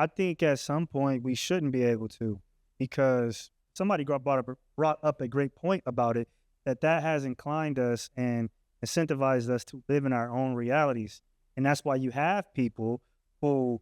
I think at some point we shouldn't be able to, because somebody brought up a great point about it, that has inclined us and incentivized us to live in our own realities. And that's why you have people who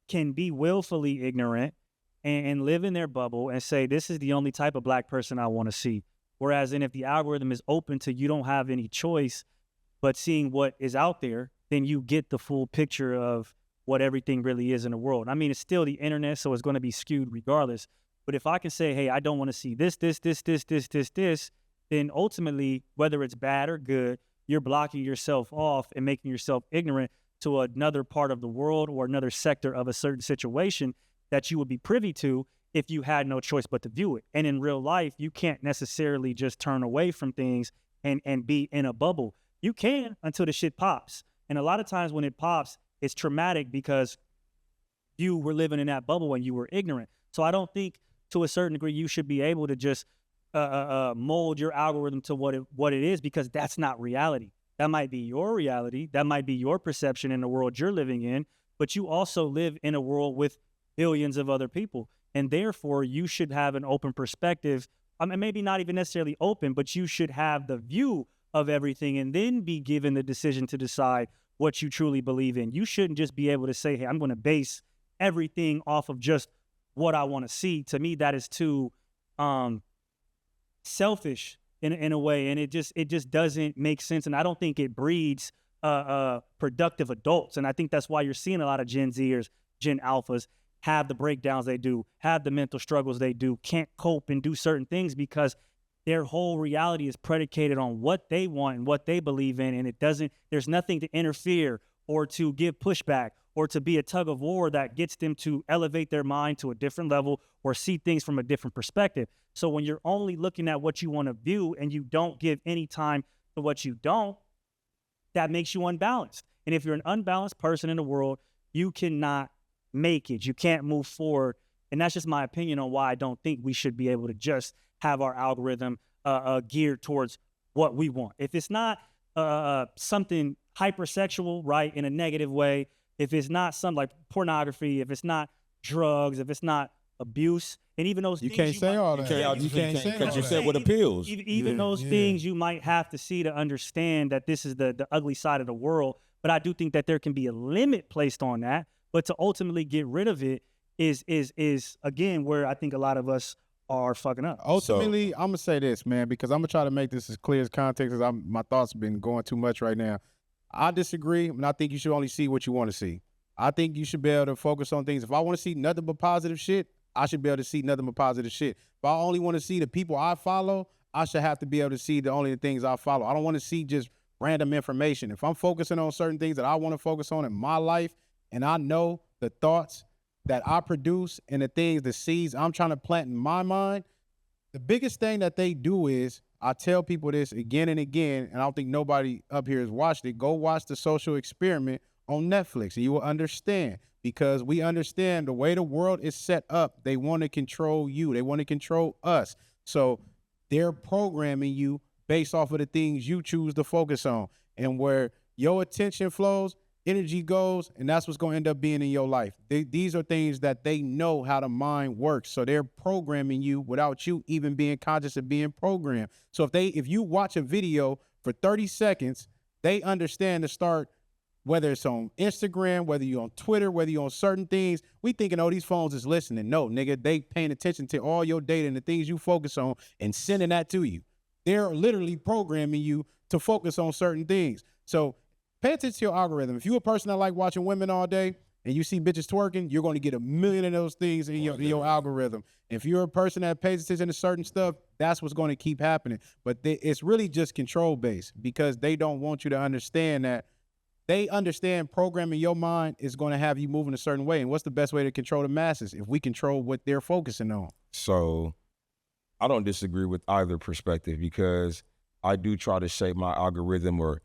can be willfully ignorant and live in their bubble and say, this is the only type of black person I want to see. Whereas if the algorithm is open to you don't have any choice but seeing what is out there, then you get the full picture of what everything really is in the world. I mean, it's still the internet, so it's going to be skewed regardless. But if I can say, hey, I don't want to see this, then ultimately, whether it's bad or good, you're blocking yourself off and making yourself ignorant to another part of the world or another sector of a certain situation that you would be privy to if you had no choice but to view it. And in real life, you can't necessarily just turn away from things and be in a bubble. You can until the shit pops. And a lot of times when it pops, it's traumatic because you were living in that bubble and you were ignorant. So I don't think to a certain degree you should be able to just mold your algorithm to what it is, because that's not reality. That might be your reality. That might be your perception in the world you're living in, but you also live in a world with billions of other people. And therefore, you should have an open perspective. I mean, maybe not even necessarily open, but you should have the view of everything and then be given the decision to decide what you truly believe in. You shouldn't just be able to say, hey, I'm going to base everything off of just what I want to see. To me, that is too selfish in a way, and it just doesn't make sense. And I don't think it breeds productive adults. And I think that's why you're seeing a lot of Gen Zers, Gen Alphas have the breakdowns they do, have the mental struggles they do, can't cope and do certain things because their whole reality is predicated on what they want and what they believe in. And there's nothing to interfere or to give pushback or to be a tug of war that gets them to elevate their mind to a different level or see things from a different perspective. So when you're only looking at what you want to view and you don't give any time to what you don't, that makes you unbalanced. And if you're an unbalanced person in the world, you cannot make it. You can't move forward. And that's just my opinion on why I don't think we should be able to just have our algorithm geared towards what we want. If it's not something hypersexual, right, in a negative way, if it's not something like pornography, if it's not drugs, if it's not abuse, and even those You things can't say all that. You can't say because you said what appeals. even those things you might have to see to understand that this is the ugly side of the world. But I do think that there can be a limit placed on that. But to ultimately get rid of it is again where I think a lot of us are fucking up. Ultimately, I'm gonna say this, man, because I'm gonna try to make this as clear as context as my thoughts have been going too much right now. I disagree, and I think you should only see what you want to see. I think you should be able to focus on things. If I want to see nothing but positive shit, I should be able to see nothing but positive shit. If I only want to see the people I follow, I should have to be able to see the things I follow. I don't want to see just random information. If I'm focusing on certain things that I want to focus on in my life, and I know the thoughts that I produce and the seeds I'm trying to plant in my mind, the biggest thing that they do is, I tell people this again and again, and I don't think nobody up here has watched it. Go watch The Social Experiment on Netflix, and you will understand, because we understand the way the world is set up. They want to control you. They want to control us. So they're programming you based off of the things you choose to focus on. And where your attention flows, energy goes, and that's what's going to end up being in your life. These are things that they know how the mind works. So they're programming you without you even being conscious of being programmed. So if you watch a video for 30 seconds, they understand to start, whether it's on Instagram, whether you're on Twitter, whether you're on certain things, we thinking, oh, these phones is listening. No, nigga, they paying attention to all your data and the things you focus on and sending that to you. They're literally programming you to focus on certain things. So pay attention to your algorithm. If you're a person that like watching women all day and you see bitches twerking, you're going to get a million of those things in your algorithm. If you're a person that pays attention to certain stuff, that's what's going to keep happening. But it's really just control-based, because they don't want you to understand that. They understand programming your mind is going to have you moving a certain way. And what's the best way to control the masses if we control what they're focusing on? So I don't disagree with either perspective, because I do try to shape my algorithm or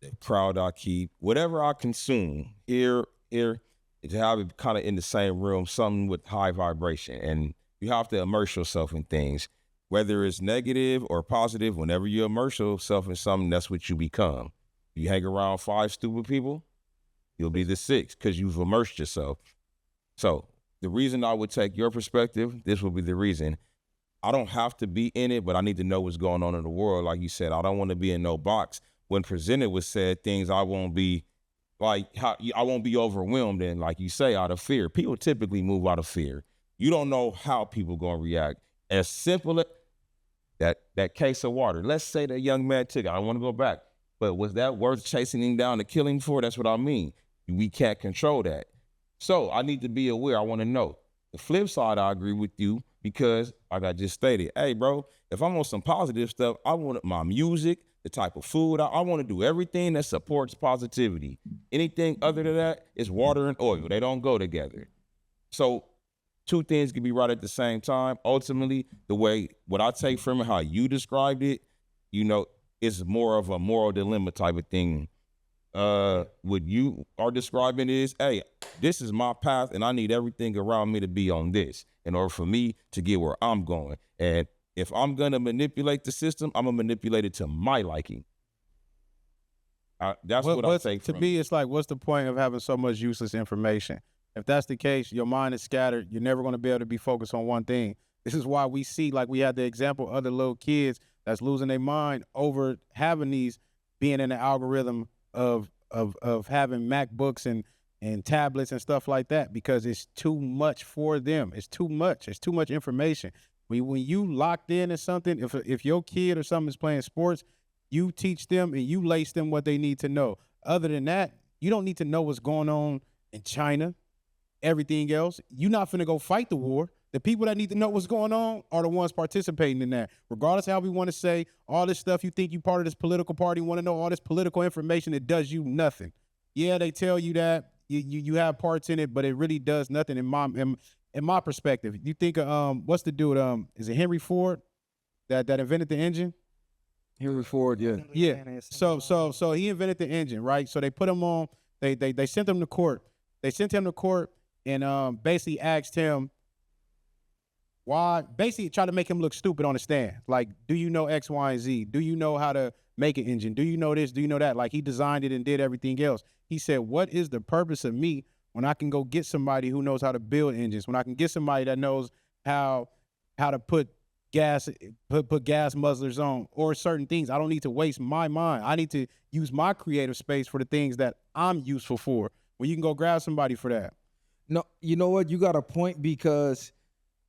the crowd I keep, whatever I consume, to have it kind of in the same realm, something with high vibration. And you have to immerse yourself in things, whether it's negative or positive. Whenever you immerse yourself in something, that's what you become. You hang around 5 stupid people, you'll be the 6th, because you've immersed yourself. So the reason I would take your perspective, this would be the reason. I don't have to be in it, but I need to know what's going on in the world. Like you said, I don't want to be in no box. When presented with said things, I won't be I won't be overwhelmed, and like you say, out of fear. People typically move out of fear. You don't know how people gonna react. As simple as that case of water. Let's say that young man took it. I don't want to go back, but was that worth chasing him down to kill him for? That's what I mean. We can't control that. So I need to be aware. I want to know. The flip side, I agree with you because, like I just stated, hey, bro, if I'm on some positive stuff, I want my music, the type of food. I want to do everything that supports positivity. Anything other than that is water and oil. They don't go together. So two things can be right at the same time. Ultimately, what I take from it, how you described it, it's more of a moral dilemma type of thing. What you are describing is, hey, this is my path and I need everything around me to be on this in order for me to get where I'm going. And if I'm going to manipulate the system, I'm going to manipulate it to my liking. That's what I take from it. To me, it's like, what's the point of having so much useless information? If that's the case, your mind is scattered. You're never going to be able to be focused on one thing. This is why we see, like we had the example of other little kids that's losing their mind over having these, being in the algorithm of having MacBooks and tablets and stuff like that, because it's too much for them. It's too much. It's too much information. When you locked in or something, if your kid or something is playing sports, you teach them and you lace them what they need to know. Other than that, you don't need to know what's going on in China, everything else. You're not finna go fight the war. The people that need to know what's going on are the ones participating in that. Regardless of how we want to say all this stuff, you think you part of this political party, want to know all this political information, it does you nothing. Yeah, they tell you that you have parts in it, but it really does nothing in my perspective. You think what's the dude? Is it Henry Ford that invented the engine? Henry Ford, yeah. Yeah. So he invented the engine, right? So they put him on. They sent him to court. They sent him to court and basically asked him why. Basically, tried to make him look stupid on the stand. Like, do you know X, Y, and Z? Do you know how to make an engine? Do you know this? Do you know that? Like, he designed it and did everything else. He said, "What is the purpose of me when I can go get somebody who knows how to build engines? When I can get somebody that knows how to put gas muzzlers on or certain things. I don't need to waste my mind. I need to use my creative space for the things that I'm useful for. Well, you can go grab somebody for that." No, you know what? You got a point, because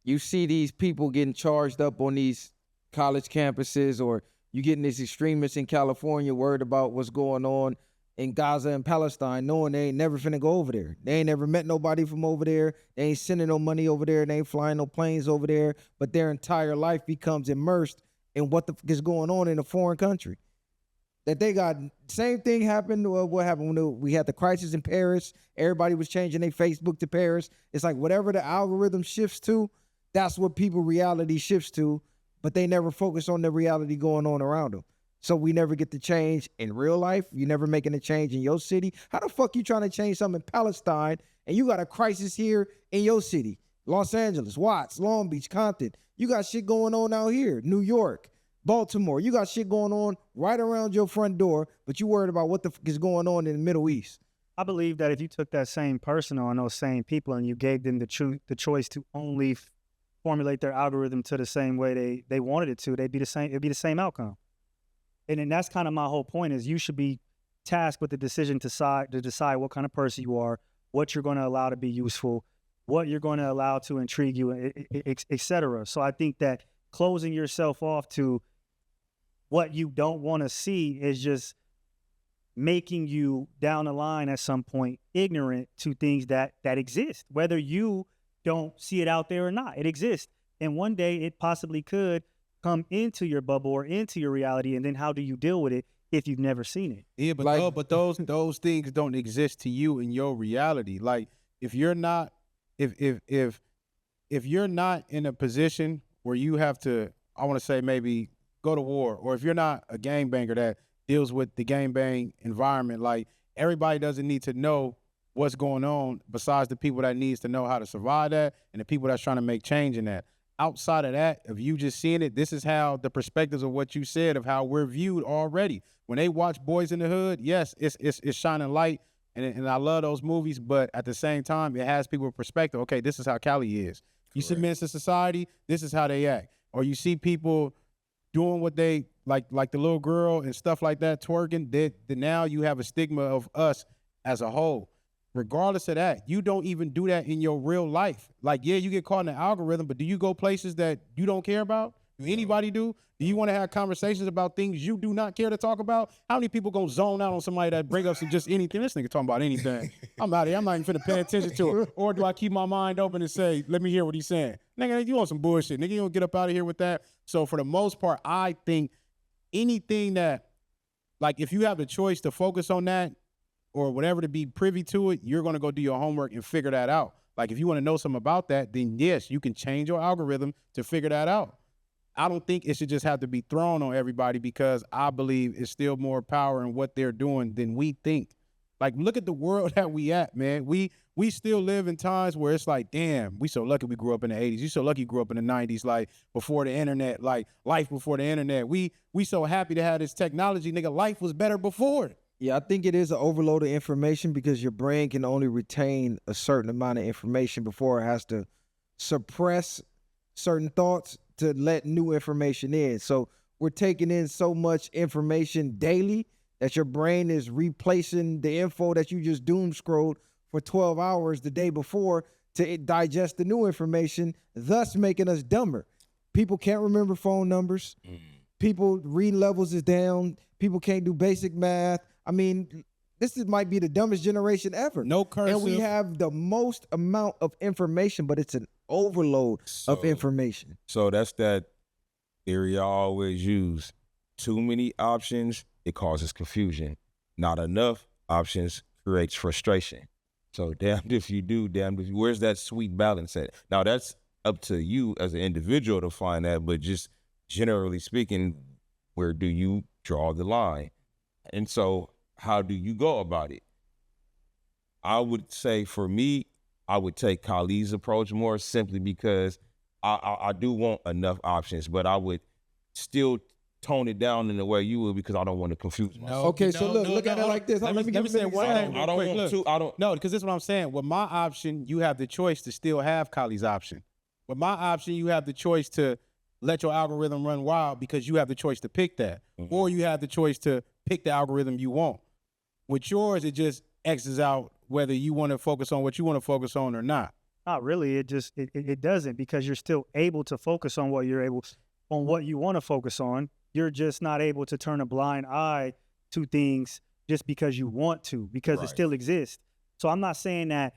you see these people getting charged up on these college campuses, or you getting these extremists in California worried about what's going on in Gaza and Palestine, knowing they ain't never finna go over there. They ain't never met nobody from over there. They ain't sending no money over there. They ain't flying no planes over there. But their entire life becomes immersed in what the fuck is going on in a foreign country. That they got, same thing happened. What happened when we had the crisis in Paris? Everybody was changing their Facebook to Paris. It's like whatever the algorithm shifts to, that's what people reality shifts to, but they never focus on the reality going on around them. So we never get the change in real life. You never making a change in your city. How the fuck you trying to change something in Palestine and you got a crisis here in your city? Los Angeles, Watts, Long Beach, Compton. You got shit going on out here. New York, Baltimore. You got shit going on right around your front door, but you worried about what the fuck is going on in the Middle East. I believe that if you took that same person on those same people and you gave them the choice to only formulate their algorithm to the same way they wanted it to, it'd be the same outcome. And then that's kind of my whole point, is you should be tasked with the decision to decide what kind of person you are, what you're going to allow to be useful, what you're going to allow to intrigue you, et cetera. So I think that closing yourself off to what you don't want to see is just making you down the line at some point ignorant to things that exist, whether you don't see it out there or not. It exists. And one day it possibly could come into your bubble or into your reality, and then how do you deal with it if you've never seen it? Yeah, but those things don't exist to you in your reality. Like if you're not if you're not in a position where you have to, I want to say maybe go to war, or if you're not a gangbanger that deals with the gangbang environment, like everybody doesn't need to know what's going on besides the people that needs to know how to survive that and the people that's trying to make change in that. Outside of that, if you just seeing it, this is how the perspectives of what you said of how we're viewed already. When they watch Boys in the Hood, yes, it's shining light And I love those movies, but at the same time, it has people perspective. Okay, this is how Cali is. You see men to society, this is how they act. Or you see people doing what they like the little girl and stuff like that, twerking. That now you have a stigma of us as a whole. Regardless of that, you don't even do that in your real life. Like, yeah, you get caught in the algorithm, but do you go places that you don't care about? Do anybody do? Do you want to have conversations about things you do not care to talk about? How many people gonna zone out on somebody that bring up some just anything? This nigga talking about anything. I'm out of here. I'm not even finna pay attention to it. Or do I keep my mind open and say, let me hear what he's saying? Nigga, you want some bullshit. Nigga, you don't get up out of here with that. So for the most part, I think anything that, like, if you have the choice to focus on that or whatever, to be privy to it, you're gonna go do your homework and figure that out. Like, if you want to know something about that, then yes, you can change your algorithm to figure that out. I don't think it should just have to be thrown on everybody, because I believe it's still more power in what they're doing than we think. Like, look at the world that we at, man. We still live in times where it's like, damn, we so lucky we grew up in the 80s. You so lucky you grew up in the 90s, like before the internet, like life before the internet. We so happy to have this technology, nigga. Life was better before it. Yeah, I think it is an overload of information, because your brain can only retain a certain amount of information before it has to suppress certain thoughts to let new information in. So we're taking in so much information daily that your brain is replacing the info that you just doom scrolled for 12 hours the day before to digest the new information, thus making us dumber. People can't remember phone numbers. People reading levels is down. People can't do basic math. I mean, might be the dumbest generation ever. No cursive. And we have the most amount of information, but it's an overload of information. So that's that theory I always use. Too many options, it causes confusion. Not enough options creates frustration. So damned if you do, damned if you, where's that sweet balance at? Now that's up to you as an individual to find that, but just generally speaking, where do you draw the line? And so how do you go about it? I would say for me, I would take Khalid's approach more, simply because I do want enough options, but I would still tone it down in the way you would, because I don't want to confuse myself. Okay, so look at it like this. Let me say one thing. I don't want to. No, because this is what I'm saying. With my option, you have the choice to still have Khalid's option. With my option, you have the choice to let your algorithm run wild, because you have the choice to pick that. Or you have the choice to pick the algorithm you want. With yours, it just X's out whether you want to focus on what you want to focus on or not. Not really. It doesn't, because you're still able to focus on what you want to focus on. You're just not able to turn a blind eye to things just because you want to, because it still exists. So I'm not saying that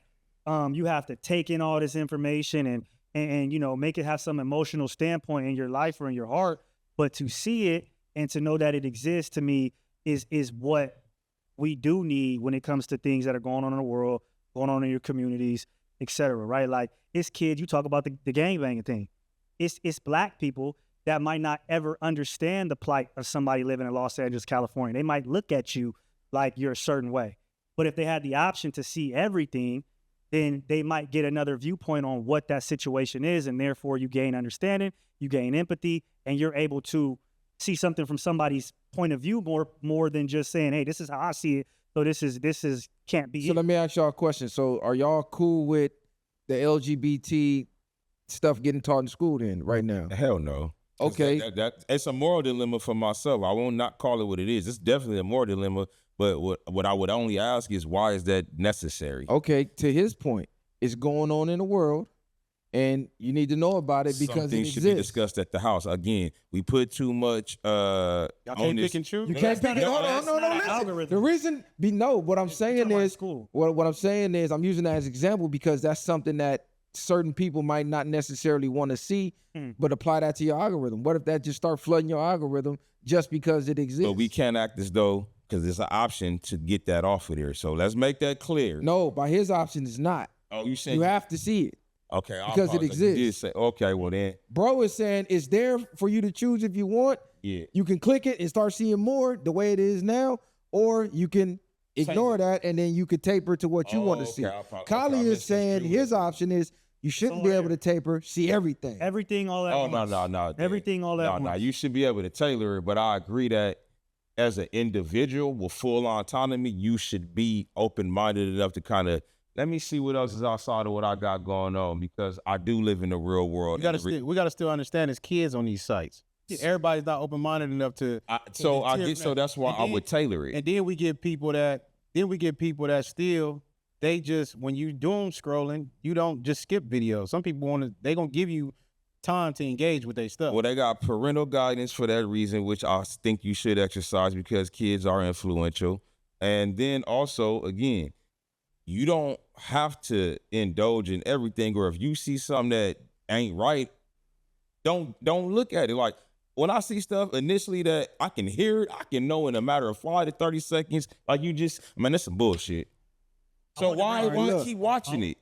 you have to take in all this information and you know, make it have some emotional standpoint in your life or in your heart, but to see it and to know that it exists, to me, is what we do need when it comes to things that are going on in the world, going on in your communities, etc. Right? Like, it's kids, you talk about the gangbanging thing. It's black people that might not ever understand the plight of somebody living in Los Angeles, California. They might look at you like you're a certain way. But if they had the option to see everything, then they might get another viewpoint on what that situation is, and therefore you gain understanding, you gain empathy, and you're able to see something from somebody's point of view more than just saying, hey, this is how I see it, so this is can't be So it. let me ask y'all a question. So are y'all cool with the LGBT stuff getting taught in school then right now? Hell no. Okay. That it's a moral dilemma for myself. I will not call it what it is. It's definitely a moral dilemma, but what I would only ask is, why is that necessary? Okay, to his point, it's going on in the world, and you need to know about it because Something it should exists. be discussed at the house. Again, we put too much Y'all on can't this. pick and choose. You can't pick it. Hold on, no, listen. algorithm. The reason, what I'm saying is, school. what I'm saying is, I'm using that as an example because that's something that certain people might not necessarily want to see, but apply that to your algorithm. What if that just start flooding your algorithm just because it exists? But we can't act as though, because there's an option to get that off of there. So let's make that clear. No, by his option is not. Oh, you saying You have to see it. okay? I because it apologize. You did exists. say okay. Well then, Bro is saying it's there for you to choose if you want. yeah. You can click it and start seeing more the way it is now, or you can ignore that and then you could taper to what you want to see. Kali is saying his option is you shouldn't be able to taper, see everything. Everything all at Oh once. no. Everything all at once. No. You should be able to tailor it, but I agree that as an individual with full autonomy, you should be open-minded enough to kind of, let me see what else is outside of what I got going on, because I do live in the real world. We gotta still understand as kids on these sites. Everybody's not open-minded enough to. So that's why I would tailor it. And then we get people that still, they just, when you doom scrolling, you don't just skip videos. Some people they gonna give you time to engage with their stuff. Well, they got parental guidance for that reason, which I think you should exercise because kids are influential. And then also, again, you don't have to indulge in everything, or if you see something that ain't right, don't look at it. Like, when I see stuff initially that I can hear it, I can know in a matter of 5 to 30 seconds, like, that's some bullshit. So why keep watching it?